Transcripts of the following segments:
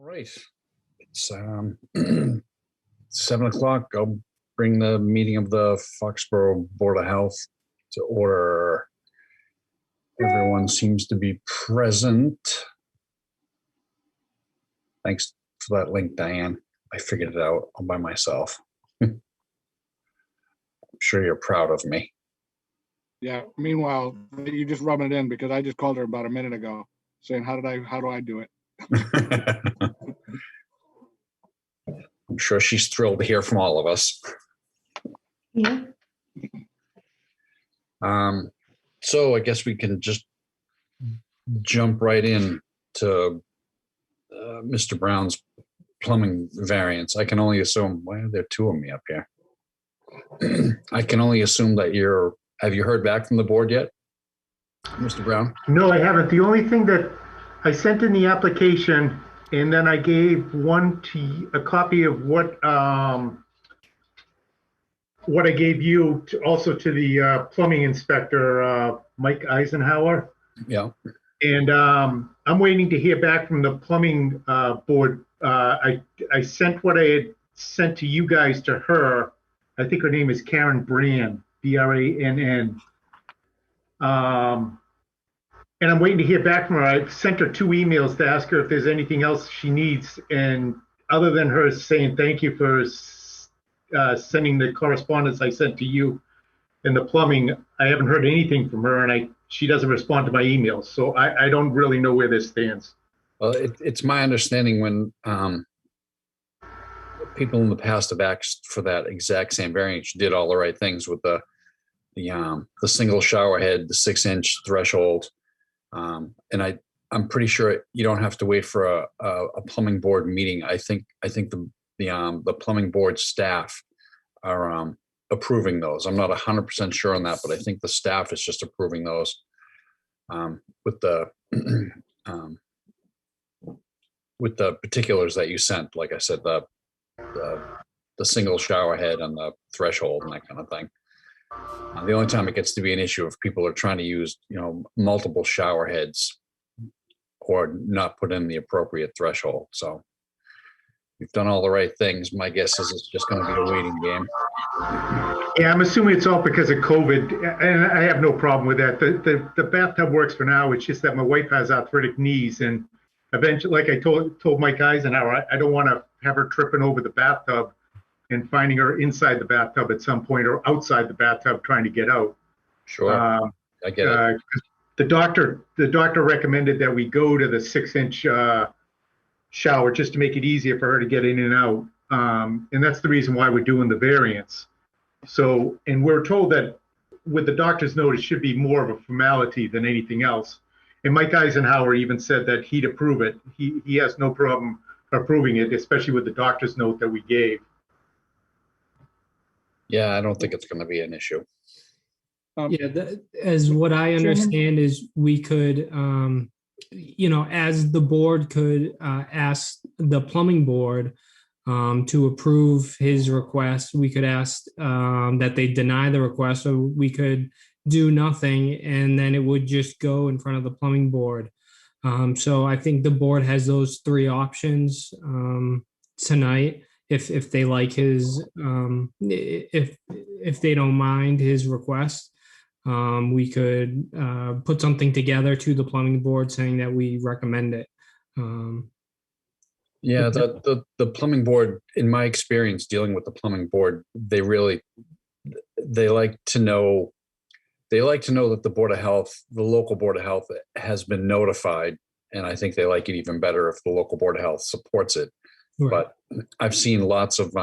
Right. It's 7 o'clock. I'll bring the meeting of the Foxborough Board of Health to order. Everyone seems to be present. Thanks for that link, Diane. I figured it out all by myself. I'm sure you're proud of me. Yeah. Meanwhile, you're just rubbing it in because I just called her about a minute ago saying, how do I do it? I'm sure she's thrilled to hear from all of us. Yeah. So I guess we can just jump right in to Mr. Brown's plumbing variance. I can only assume, why are there two of me up here? I can only assume that have you heard back from the board yet, Mr. Brown? No, I haven't. The only thing that I sent in the application, and then I gave a copy of what I gave you also to the plumbing inspector, Mike Eisenhower. Yeah. And I'm waiting to hear back from the plumbing board. I sent what I had sent to you guys to her. I think her name is Karen Brann, Brann. And I'm waiting to hear back from her. I sent her 2 emails to ask her if there's anything else she needs. And other than her saying thank you for sending the correspondence I sent to you and the plumbing, I haven't heard anything from her, and she doesn't respond to my emails. So I don't really know where this stands. Well, it's my understanding when people in the past have asked for that exact same variance, you did all the right things with the single shower head, the 6-inch threshold. And I'm pretty sure you don't have to wait for a plumbing board meeting. I think the plumbing board staff are approving those. I'm not 100% sure on that, but I think the staff is just approving those with the particulars that you sent. Like I said, the single shower head and the threshold and that kind of thing. The only time it gets to be an issue if people are trying to use, multiple shower heads or not put in the appropriate threshold. So you've done all the right things. My guess is it's just going to be a waiting game. Yeah, I'm assuming it's all because of COVID, and I have no problem with that. The bathtub works for now. It's just that my wife has arthritic knees, and eventually, like I told Mike Eisenhower, I don't want to have her tripping over the bathtub and finding her inside the bathtub at some point or outside the bathtub trying to get out. Sure, I get it. The doctor recommended that we go to the 6-inch shower just to make it easier for her to get in and out. And that's the reason why we're doing the variance. So, and we're told that with the doctor's note, it should be more of a formality than anything else. And Mike Eisenhower even said that he'd approve it. He has no problem approving it, especially with the doctor's note that we gave. Yeah, I don't think it's going to be an issue. As what I understand is we could, as the board could ask the plumbing board to approve his request. We could ask that they deny the request, or we could do nothing, and then it would just go in front of the plumbing board. So I think the board has those 3 options tonight. If they like his, if they don't mind his request, we could put something together to the plumbing board saying that we recommend it. Yeah, the plumbing board, in my experience dealing with the plumbing board, they like to know that the Board of Health, the local Board of Health, has been notified, and I think they like it even better if the local Board of Health supports it. Right. But I've seen lots of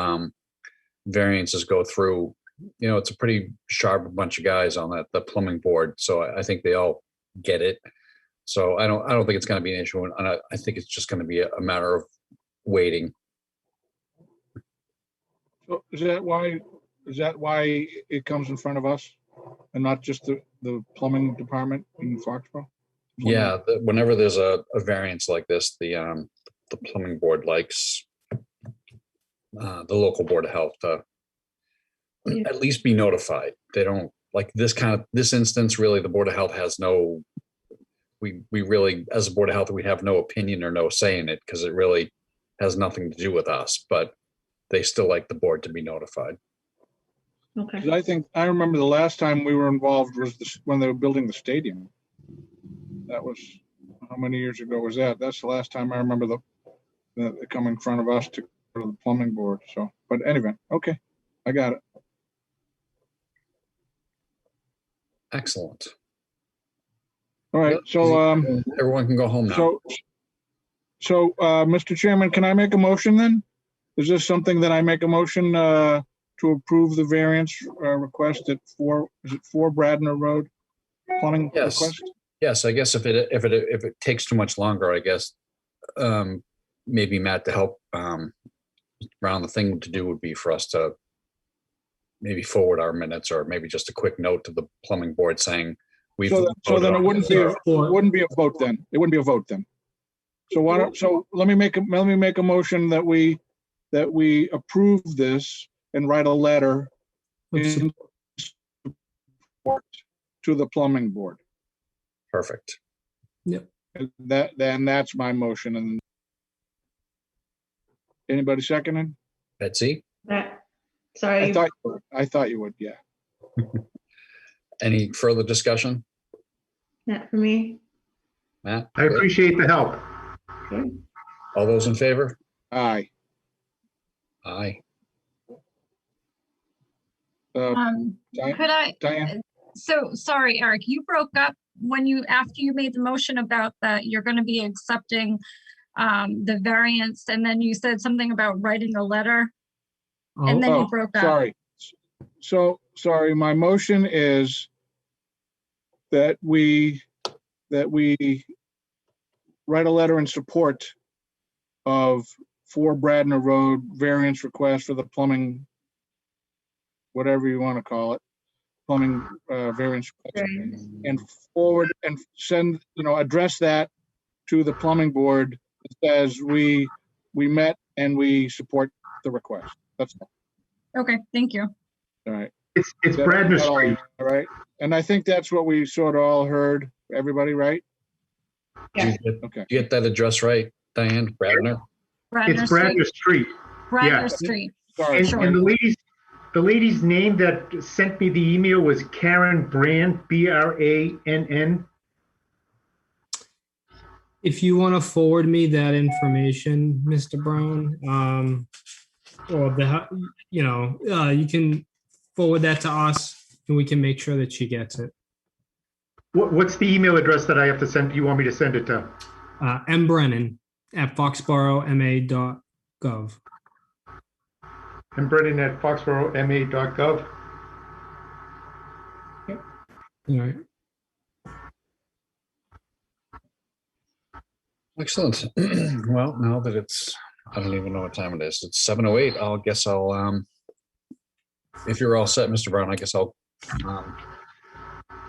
variances go through. It's a pretty sharp bunch of guys on the plumbing board, so I think they all get it. So I don't think it's going to be an issue, and I think it's just going to be a matter of waiting. So is that why it comes in front of us and not just the plumbing department in Foxborough? Yeah, whenever there's a variance like this, the plumbing board likes the local Board of Health to at least be notified. They don't like this instance. Really, the Board of Health has we really, as a Board of Health, we have no opinion or no say in it, because it really has nothing to do with us, but they still like the board to be notified. Okay. 'Cause I remember the last time we were involved was when they were building the stadium. That was, how many years ago was that? That's the last time I remember the come in front of us to go to the plumbing board. So, but anyway, okay, I got it. Excellent. All right, so, Everyone can go home now. Mr. Chairman, can I make a motion then? Is this something that I make a motion to approve the variance request at is it 4 Bradner Road? Plumbing Yes. request? Yes, I guess if it takes too much longer, I guess maybe Matt to help Brown, the thing to do would be for us to maybe forward our minutes, or maybe just a quick note to the plumbing board saying we've. So then it wouldn't be a vote then. It wouldn't be a vote then. So let me make a motion that we approve this and write a letter in support to the plumbing board. Perfect. Yep. That's my motion. And anybody seconding? Betsy, Sorry. I thought you would, yeah. any further discussion? Not for me. Matt? I appreciate the help. Okay. All those in favor? Aye. Aye. Could I, Diane? so sorry, Eric, you broke up after you made the motion about that you're going to be accepting the variance, and then you said something about writing a letter, and then you broke up. Sorry. So, sorry, my motion is that we write a letter in support of 4 Bradner Road variance request for the plumbing, whatever you want to call it, plumbing variance request, and forward and send, address that to the plumbing board that says we met and we support the request. That's all. Okay, thank you. All right. It's Bradner Street. All right. And I think that's what we sort of all heard, everybody, right? Yeah. Okay. You get that address right, Diane? Bradner? It's Bradner Street. Bradner yeah. Street. Sorry. And the lady's name that sent me the email was Karen Brand, Brann. If you want to forward me that information, Mr. Brown, or you can forward that to us and we can make sure that she gets it. What's the email address that I have to send? You want me to send it to? mbrennan@foxborough.ma.gov. mbrennan@foxborough.ma.gov. All right. Excellent. Well, now that I don't even know what time it is. It's 7:08. I'll if you're all set, Mr. Brown, I guess I'll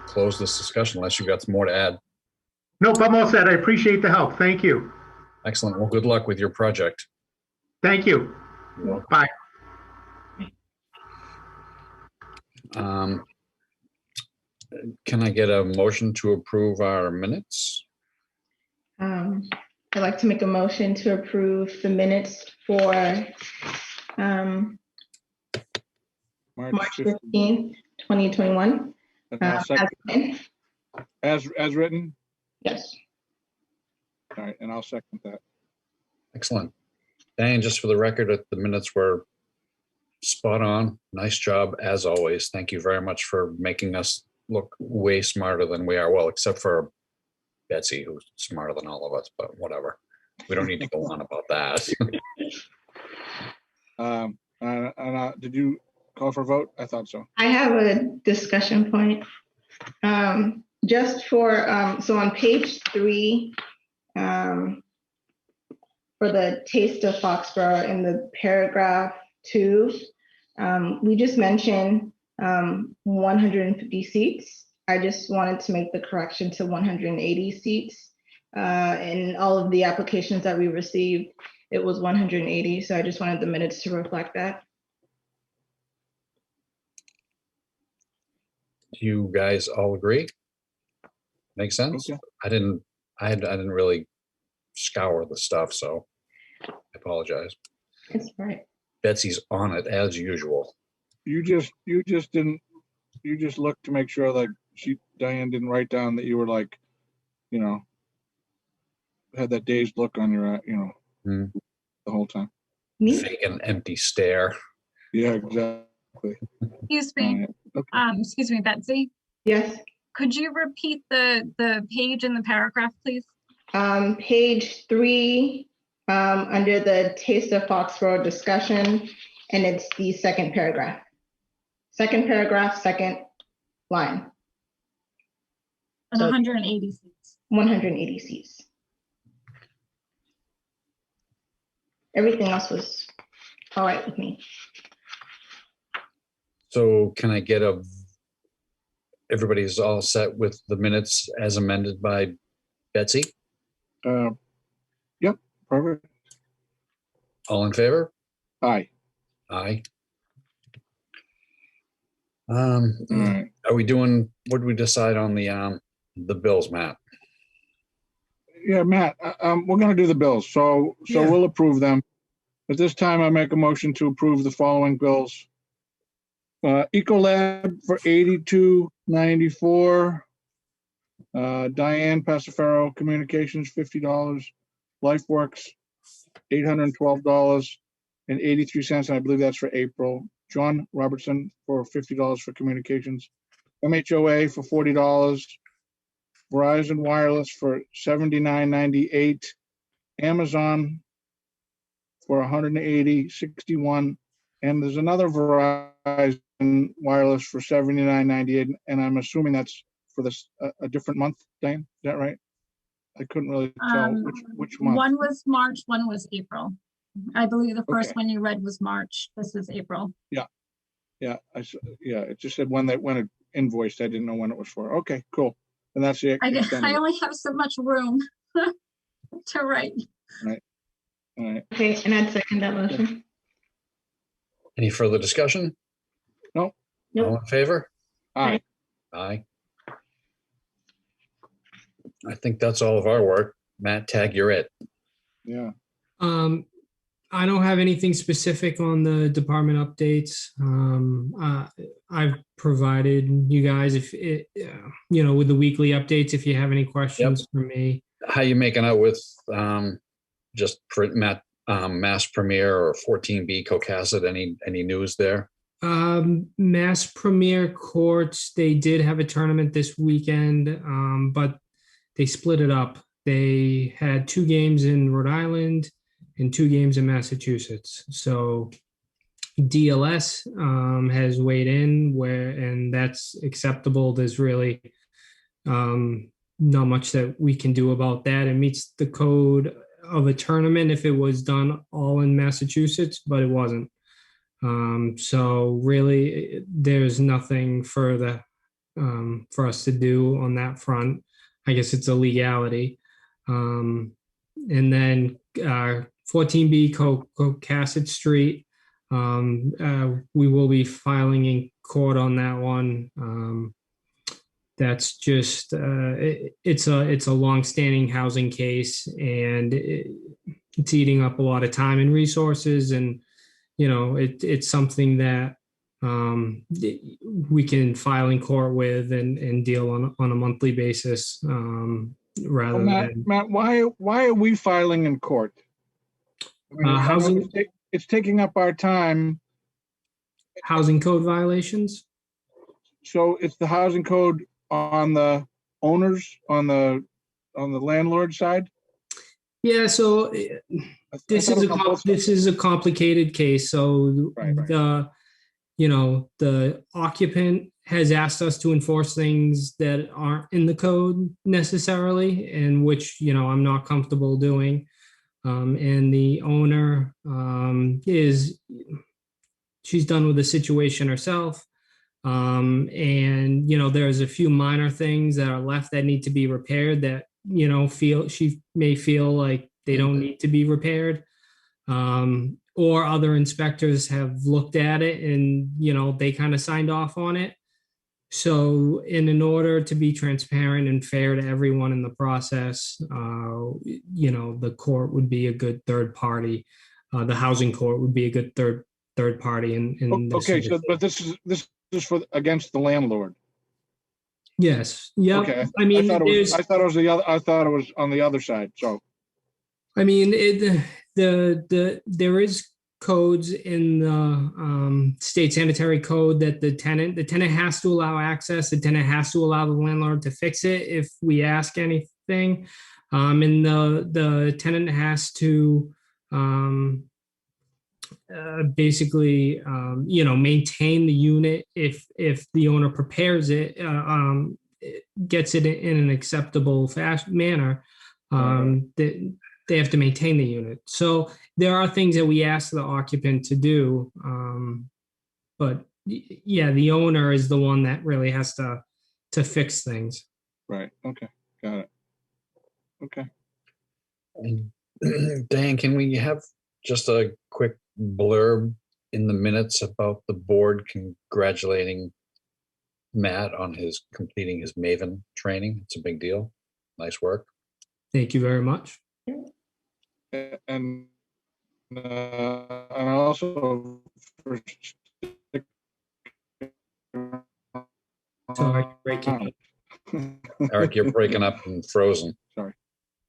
close this discussion unless you've got some more to add. Nope, I'm all set. I appreciate the help. Thank you. Excellent. Well, good luck with your project. Thank you. Bye. Can I get a motion to approve our minutes? I'd like to make a motion to approve the minutes for March 15th, 2021. And I'll second- As written. As written? Yes. All right, and I'll second that. Excellent. Diane, just for the record, the minutes were spot on. Nice job, as always. Thank you very much for making us look way smarter than we are. Well, except for Betsy, who's smarter than all of us, but whatever. We don't need to go on about that. Did you call for a vote? I thought so. I have a discussion point. Just for, so on page 3, for the Taste of Foxborough in the paragraph 2, we just mentioned 150 seats. I just wanted to make the correction to 180 seats. In all of the applications that we received, it was 180. So I just wanted the minutes to reflect that. Do you guys all agree? Makes sense? Okay. I didn't really scour the stuff, so I apologize. It's right. Betsy's on it as usual. You just didn't, you just looked to make sure that Diane didn't write down that you were like, had that dazed look on your, the whole time. Me? Fake an empty stare. Yeah, exactly. Excuse me. Okay. Excuse me, Betsy. Yes. Could you repeat the page and the paragraph, please? Page 3, under the Taste of Foxborough discussion, and it's the second paragraph. Second paragraph, second line. And So- 180 seats. 180 seats. Everything else was all right with me. So can I get everybody's all set with the minutes as amended by Betsy? Yep, perfect. All in favor? Aye. Aye. All right. Are we doing, what did we decide on the bills, Matt? Yeah, Matt, we're gonna do the bills, so Yeah. we'll approve them. At this time, I make a motion to approve the following bills. Ecolab for $82.94. Diane Passafaro Communications, $50. LifeWorks, $812.83, and I believe that's for April. John Robertson for $50 for communications. MHOA for $40. Verizon Wireless for $79.98. Amazon for $180.61. And there's another Verizon Wireless for $79.98. And I'm assuming that's for this a different month, Diane, is that right? I couldn't really tell which month. One was March, one was April. I believe the first Okay. one you read was March. This is April. Yeah, it just said when it invoiced. I didn't know when it was for. Okay, cool. And that's the I extent of only have so much room to write. it. All right. Okay, and I'd second that motion. Any further discussion? No. Nope. All in favor? Aye. Aye. I think that's all of our work. Matt, tag, you're it. Yeah. I don't have anything specific on the department updates. I've provided you guys with the weekly updates, if you have any questions for me. How you making out with just Mass Premier or 14B Cocasset? Any news there? Mass Premier Courts, they did have a tournament this weekend, but they split it up. They had 2 games in Rhode Island and 2 games in Massachusetts. So DLS has weighed in and that's acceptable. There's really not much that we can do about that. It meets the code of a tournament if it was done all in Massachusetts, but it wasn't. So really, there's nothing further for us to do on that front. I guess it's a legality. And then 14B Cocasset Street, we will be filing in court on that one. That's just it's a long-standing housing case, and it's eating up a lot of time and resources, and it's something that we can file in court with and deal on a monthly basis, rather than Matt, why are we filing in court? I mean, I know it's taking up our time. housing code violations. So it's the housing code on the owners, on the landlord side? Yeah, so this I thought it was this is a complicated case. So Right. the occupant has asked us to enforce things that aren't in the code necessarily, and which I'm not comfortable doing. And the owner she's done with the situation herself. And there's a few minor things that are left that need to be repaired that she may feel like they don't need to be repaired, or other inspectors have looked at it and they kind of signed off on it. So in order to be transparent and fair to everyone in the process, the court would be a good third party. the housing court would be a good third party in this Okay, sort of so, but this is for, against the landlord. Yes. Yep. Okay, I mean, I thought it was on the other side, so. I mean, there is codes in the state sanitary code that the tenant has to allow access. The tenant has to allow the landlord to fix it if we ask anything, and the tenant has to basically maintain the unit if the owner prepares it, gets it in an acceptable manner. They have to maintain the unit. So there are things that we ask the occupant to do. But yeah, the owner is the one that really has to fix things. Right, okay, got it. Okay. Dan, can we have just a quick blurb in the minutes about the board congratulating Matt on his completing his Maven training? It's a big deal. Nice work. Thank you very much. And also for Sorry, breaking up. Eric, you're breaking up and frozen. Sorry,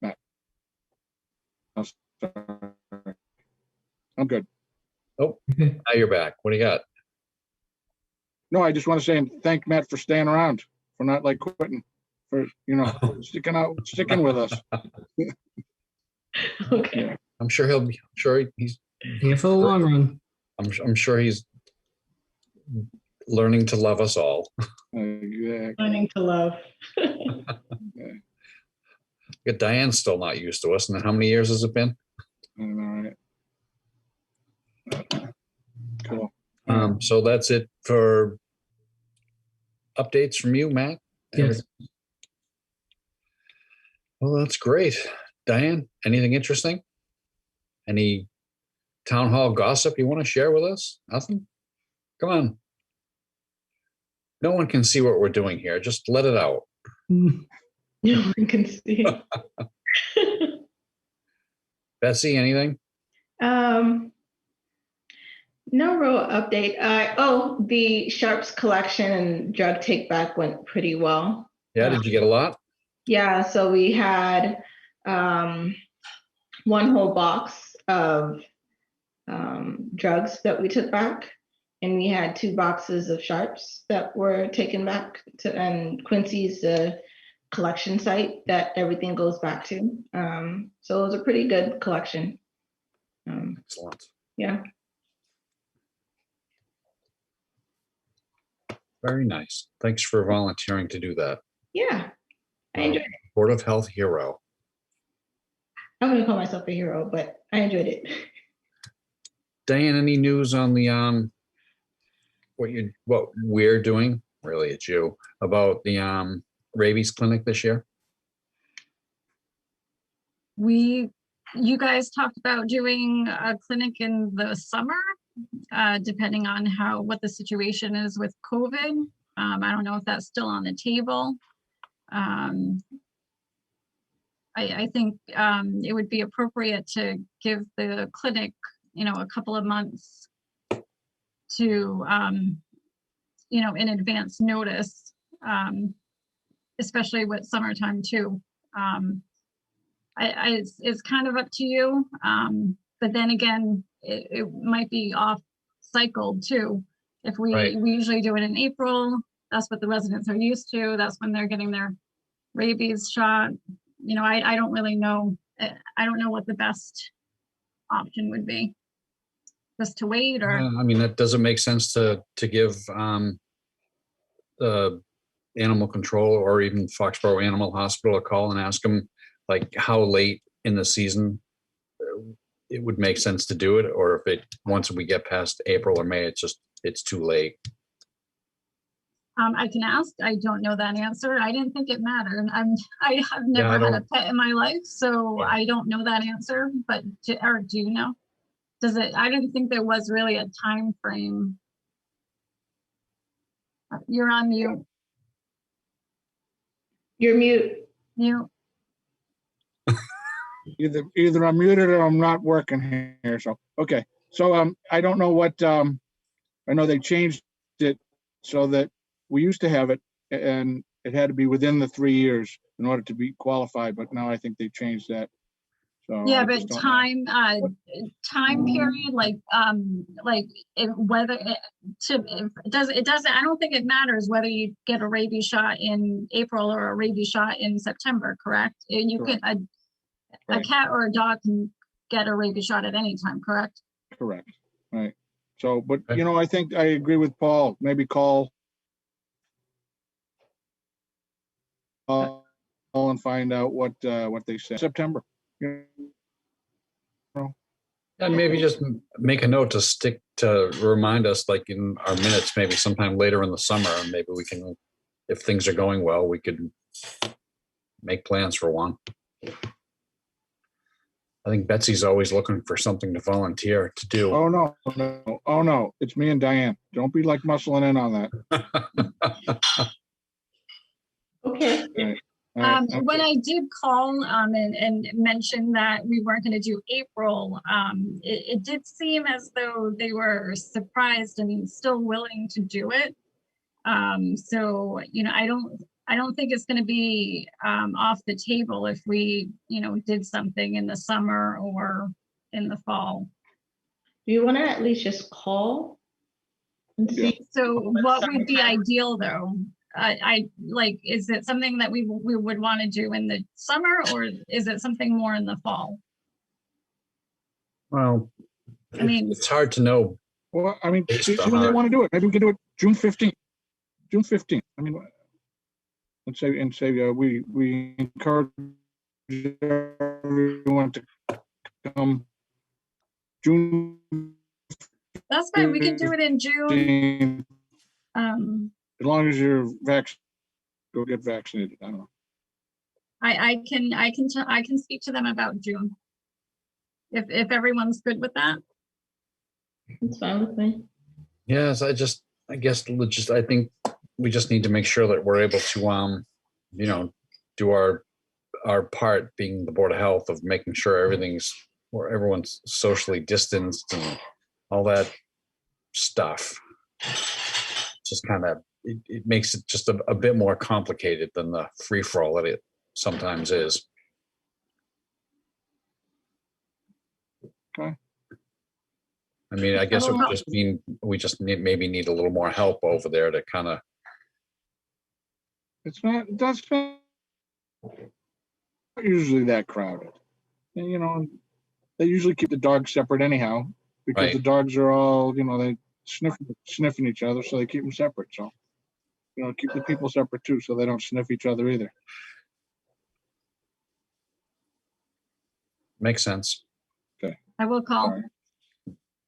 Matt. I'm sorry. I'm good. Oh, now you're back. What do you got? No, I just want to say thank Matt for staying around, for not like quitting, for sticking with us. Okay. I'm sure he's Here for the long run. I'm sure he's learning to love us all. Exactly. Learning to love. Diane's still not used to us. And how many years has it been? All right. Cool. So that's it for updates from you, Matt. Yes. Well, that's great. Diane, anything interesting? Any town hall gossip you want to share with us? Nothing? Come on. No one can see what we're doing here. Just let it out. No one can see. Betsy, anything? No real update. The Sharps collection and drug take back went pretty well. Yeah, did you get a lot? Yeah, so we had one whole box of drugs that we took back, and we had 2 boxes of Sharps that were taken back to, and Quincy's the collection site that everything goes back to. So it was a pretty good collection. Excellent. Yeah. Very nice. Thanks for volunteering to do that. Yeah, I enjoyed it. Board of Health hero. I'm gonna call myself a hero, but I enjoyed it. Diane, any news on the what we're doing? Really, it's you about the rabies clinic this year. You guys talked about doing a clinic in the summer, depending on what the situation is with COVID. I don't know if that's still on the table. I think it would be appropriate to give the clinic, a couple of months to, in advance notice, especially with summertime too. It's kind of up to you, but then again, it might be off cycled too. If we usually do it in April, that's what the residents are used to. That's when they're getting their rabies shot. I don't really know. I don't know what the best option would be. Just to wait, or I mean, that doesn't make sense to give the animal control or even Foxborough Animal Hospital a call and ask them like how late in the season it would make sense to do it, or if once we get past April or May, it's too late. I can ask. I don't know that answer. I didn't think it mattered. I have never had a pet in my life, so yeah. I don't know that answer. But Eric, do you know? Does it? I didn't think there was really a time frame. You're on mute. You're mute. Mute. Either I'm muted or I'm not working here, so, okay. So, I don't know what, I know they changed it so that we used to have it and it had to be within the 3 years in order to be qualified, but now I think they changed that. So Yeah, I but just don't know. time period, like if whether it doesn't, I don't think it matters whether you get a rabies shot in April or a rabies shot in September, correct? And you can, a Right. cat or a dog can get a rabies shot at any time, correct? Correct, right. So, but, Okay. I think I agree with Paul, maybe call and find out what they say. September. And maybe just make a note to stick to remind us, like in our minutes, maybe sometime later in the summer, and maybe we can, if things are going well, we could make plans for one. I think Betsy's always looking for something to volunteer to do. Oh, no, it's me and Diane. Don't be like muscling in on that. Okay. All right, When okay. I did call and mention that we weren't going to do April, it did seem as though they were surprised and still willing to do it. So, I don't think it's going to be off the table if we, did something in the summer or in the fall. Do you want to at least just call and see? So what would be ideal though? I like, is it something that we would want to do in the summer, or is it something more in the fall? Well, I mean, it's hard to know. Well, I mean, Based see on when they our- want to do it. Maybe we can do it June 15th. June 15th. I mean, let's say, we encourage everyone to come June that's fine. We could do it in June. 15th, as long as you're vaccinated, go get vaccinated. I don't know. I can speak to them about June. If everyone's good with that. It's fine with me. Yes, I think we just need to make sure that we're able to, do our part, being the Board of Health, of making sure everyone's socially distanced and all that stuff. Just kind of, it makes it just a bit more complicated than the free for all that it sometimes is. Okay. I mean, I guess we just need a little more help over there to kind of. That's not usually that crowded. And, they usually keep the dogs separate anyhow, because Right. the dogs are all, they sniffing each other, so they keep them separate. So, keep the people separate too, so they don't sniff each other either. Makes sense. I will call. All right.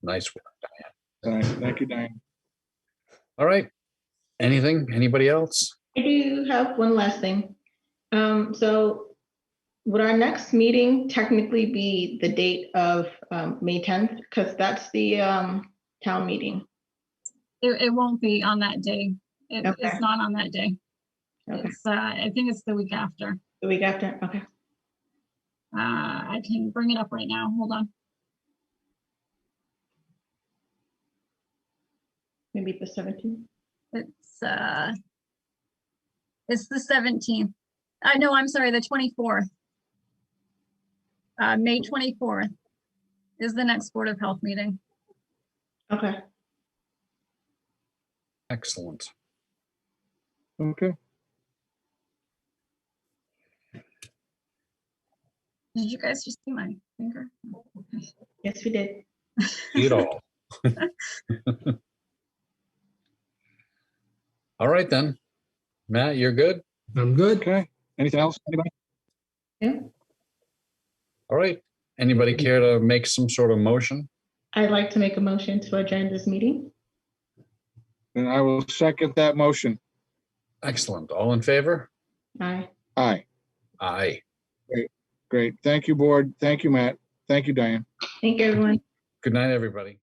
Nice work, Diane. All right. Thank you, Diane. All right. Anybody else? I do have one last thing. So would our next meeting technically be the date of May 10th? Because that's the town meeting. It won't be on that day. Okay. It's not on that day. Okay. It's I think it's the week after. The week after? Okay. I can bring it up right now. Hold on. Maybe the 17th? It's the 17th. No, I'm sorry, the 24th. May 24th is the next Board of Health meeting. Okay. Excellent. Okay. Did you guys just see my finger? Yes, we did. See it all. All right then. Matt, you're good? I'm good. Okay. Anything else? Anybody? Yeah. All right. Anybody care to make some sort of motion? I'd like to make a motion to adjourn this meeting. And I will second that motion. Excellent. All in favor? Aye. Aye. Aye. Great. Thank you, board. Thank you, Matt. Thank you, Diane. Thank you, everyone. Good night, everybody.